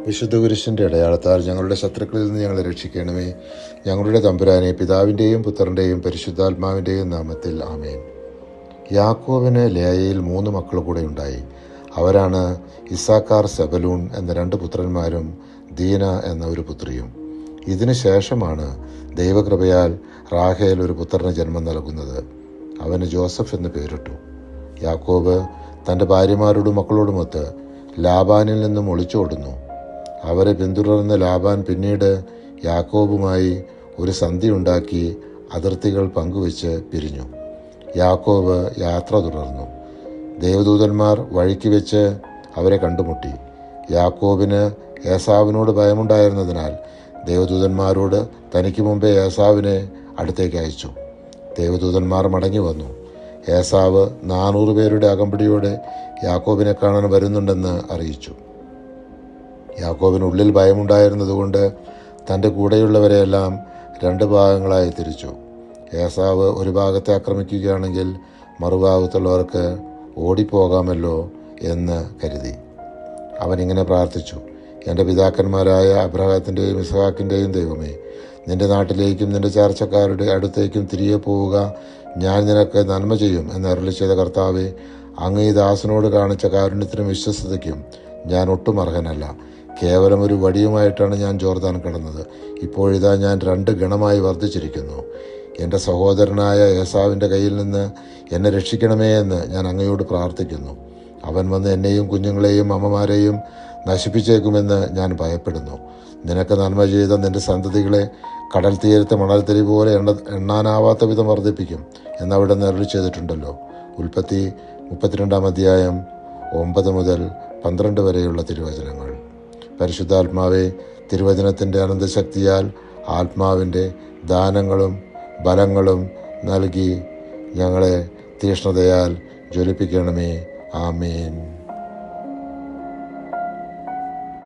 വിശുദ്ധ കുരിശിൻ്റെ അടയാളത്താൽ ഞങ്ങളുടെ ശത്രുക്കളിൽ നിന്ന് ഞങ്ങളെ രക്ഷിക്കണമേ. ഞങ്ങളുടെ തമ്പുരാനെ, പിതാവിൻ്റെയും പുത്രൻ്റെയും പരിശുദ്ധാത്മാവിൻ്റെയും നാമത്തിൽ ആമേൻ. യാക്കോബിന് ലേയയിൽ 3 മക്കൾ കൂടെ ഉണ്ടായി. അവരാണ് ഇസാക്കാർ, സെബലൂൺ എന്ന 2 പുത്രന്മാരും ദീന എന്ന ഒരു പുത്രിയും. ഇതിനു ശേഷമാണ് ദൈവകൃപയാൽ റാഹേൽ ഒരു പുത്രന് ജന്മം നൽകുന്നത്. അവന് ജോസഫ് എന്ന് പേരിട്ടു. യാക്കോബ് തൻ്റെ ഭാര്യമാരോടും മക്കളോടുമൊത്ത് ലാബാനിൽ നിന്നും ഒളിച്ചോടുന്നു. അവരെ പിന്തുടർന്ന ലാബാൻ പിന്നീട് യാക്കോബുമായി ഒരു സന്ധി ഉണ്ടാക്കി അതിർത്തികൾ പങ്കുവെച്ച് പിരിഞ്ഞു. യാക്കോബ് യാത്ര തുടർന്നു. ദേവദൂതന്മാർ വഴിക്ക് വെച്ച് അവരെ കണ്ടുമുട്ടി. യാക്കോബിന് ഏസാവിനോട് ഭയമുണ്ടായിരുന്നതിനാൽ ദേവദൂതന്മാരോട് തനിക്ക് മുമ്പേ ഏസാവിനെ അടുത്തേക്ക് അയച്ചു. ദേവദൂതന്മാർ മടങ്ങി വന്നു. ഏസാവ് 400 പേരുടെ അകമ്പടിയോടെ യാക്കോബിനെ കാണാൻ വരുന്നുണ്ടെന്ന് അറിയിച്ചു. യാക്കോബിനുള്ളിൽ ഭയമുണ്ടായിരുന്നതുകൊണ്ട് തൻ്റെ കൂടെയുള്ളവരെയെല്ലാം 2 ഭാഗങ്ങളായി തിരിച്ചു. ഏസാവ് ഒരു ഭാഗത്തെ ആക്രമിക്കുകയാണെങ്കിൽ മറുഭാഗത്തുള്ളവർക്ക് ഓടിപ്പോകാമല്ലോ എന്ന് കരുതി. അവനിങ്ങനെ പ്രാർത്ഥിച്ചു: എൻ്റെ പിതാക്കന്മാരായ അബ്രഹാത്തിൻ്റെയും ഇസ്ഹാക്കിൻ്റെയും ദൈവമേ, നിൻ്റെ നാട്ടിലേക്കും നിൻ്റെ ചാർച്ചക്കാരുടെ അടുത്തേക്കും തിരികെ പോവുക. ഞാൻ നിനക്ക് നന്മ ചെയ്യും എന്ന് അരുളി ചെയ്ത കർത്താവേ, അങ്ങ് ഈ ദാസനോട് കാണിച്ച കാരുണ്യത്തിനും വിശ്വസ്തതയ്ക്കും ഞാൻ ഒട്ടും അർഹനല്ല. കേവലം ഒരു വടിയുമായിട്ടാണ് ഞാൻ ജോർദാൻ കടന്നത്. ഇപ്പോഴിതാ ഞാൻ 2 ഗണമായി വർദ്ധിച്ചിരിക്കുന്നു. എൻ്റെ സഹോദരനായ ഏസാവിൻ്റെ കയ്യിൽ നിന്ന് എന്നെ രക്ഷിക്കണമേ എന്ന് ഞാൻ അങ്ങയോട് പ്രാർത്ഥിക്കുന്നു. അവൻ വന്ന് എന്നെയും കുഞ്ഞുങ്ങളെയും അമ്മമാരെയും നശിപ്പിച്ചേക്കുമെന്ന് ഞാൻ ഭയപ്പെടുന്നു. നിനക്ക് നന്മ ചെയ്ത നിൻ്റെ സന്തതികളെ കടൽ തീരത്തെ മണൽത്തരി പോലെ എണ്ണാനാവാത്ത വിധം വർദ്ധിപ്പിക്കും എന്നവിടെ അരുളി ചെയ്തിട്ടുണ്ടല്ലോ. ഉൽപ്പത്തി 32-ാം അധ്യായം 9 മുതൽ 12 വരെയുള്ള തിരുവചനങ്ങൾ. പരിശുദ്ധാത്മാവെ, തിരുവചനത്തിൻ്റെ അനന്തശക്തിയാൽ ആത്മാവിൻ്റെ ദാനങ്ങളും ബലങ്ങളും നൽകി ഞങ്ങളെ തീഷ്ണതയാൽ ജ്വലിപ്പിക്കണമേ. ആമേൻ.